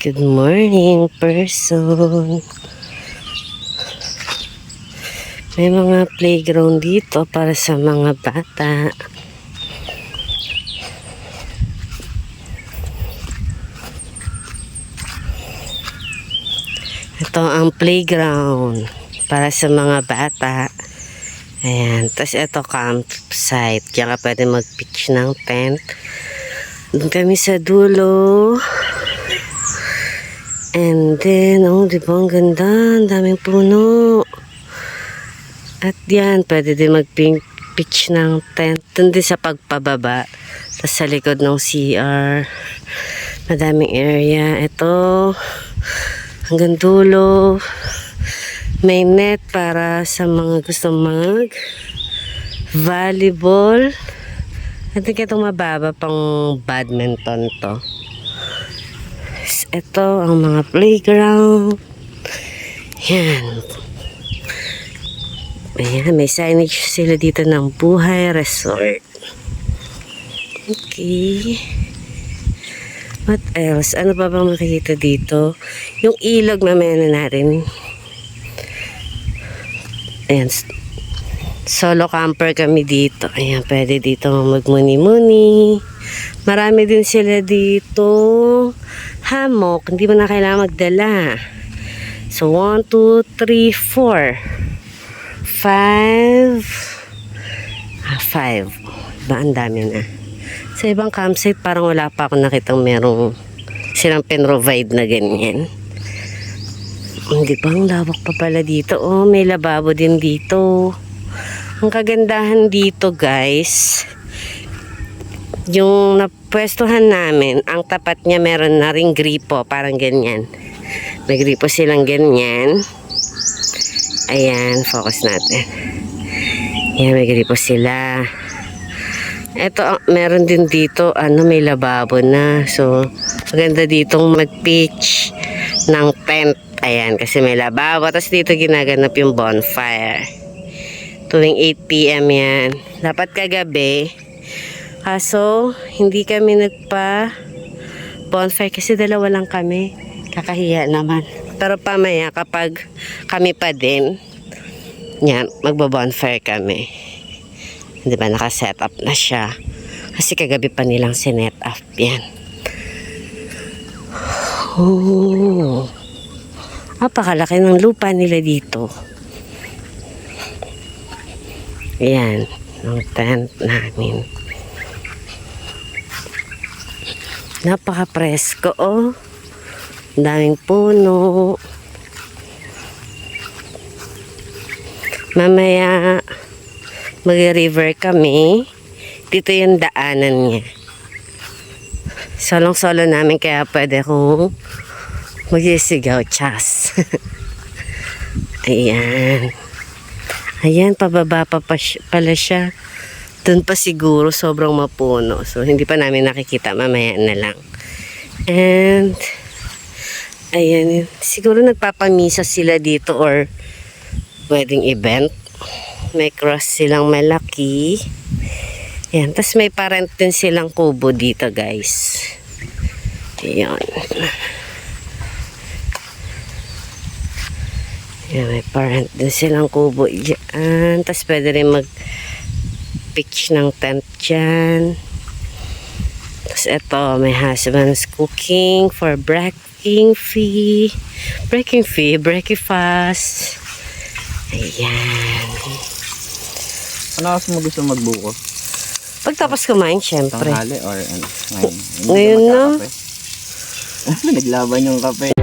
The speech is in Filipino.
Good morning, person. May mga playground dito para sa mga bata. Ito ang playground para sa mga bata. Ayan. Tapos ito campsite. Diyan ka pwede mag-pitch ng tent. Doon kami sa dulo. And then, oh, di ba ang ganda? Ang daming puno. At yan, pwede din mag-pitch ng tent. Doon din sa pagpababa. Tapos sa likod ng CR. Madaming area. Ito, hanggang dulo. May net para sa mga gusto mag-volleyball. At itong mababa pang badminton to. Ito ang mga playground. Yan. Ayan, may signage sila dito ng Buhay Resort. Okay. What else? Ano pa bang makikita dito? Yung ilog mamaya na natin. Ayan. Solo camper kami dito. Ayan, pwede dito magmuni-muni. Marami din sila dito. Hammock. Hindi mo na kailangan magdala. So, 1, 2, 3, 4. 5. 5. Ba, ang dami na. Sa ibang campsite, parang wala pa ako nakitang merong silang pinrovide na ganyan. Hindi ba, ang lawak pa pala dito. Oh, may lababo din dito. Ang kagandahan dito, guys, yung napwestuhan namin, ang tapat niya meron na ring gripo, parang ganyan. May gripo silang ganyan. Ayan, focus natin. Ayan, may gripo sila. Ito, meron din dito, may lababo na. So, maganda ditong mag-pitch ng tent. Ayan, kasi may lababo. Tapos dito ginaganap yung bonfire. Tuwing 8 PM yan. Dapat kagabi. Kaso, hindi kami nagpa-bonfire kasi dalawa lang kami. Kakahiya naman. Pero pamaya kapag kami pa din, yan, magbo-bonfire kami. Hindi ba, naka-set up na siya. Kasi kagabi pa nilang sinet up yan. Oh. Napakalaki ng lupa nila dito. Yan, ang tent namin. Napaka-presko, oh. Daming puno. Mamaya mag-river kami. Dito yung daanan niya. Solong-solo namin kaya pwede kong mag-isigaw, chas. Ayan. Ayan, pababa pa pala siya. Doon pa siguro sobrang mapuno. So, hindi pa namin nakikita. Mamaya na lang. And, ayan. Siguro nagpapamisa sila dito or wedding event. May cross silang malaki. Ayan. Tapos may parent din silang kubo dito, guys. Ayan. Ayan, may parent din silang kubo dyan. Tapos pwede rin mag-pitch ng tent dyan. Tapos ito, may husband's cooking for breaking breakfast. Ayan. Ano mo gusto magbuko? Pagtapos kumain, syempre. Tanghali or ano? Ngayon na. Naglaban yung kape.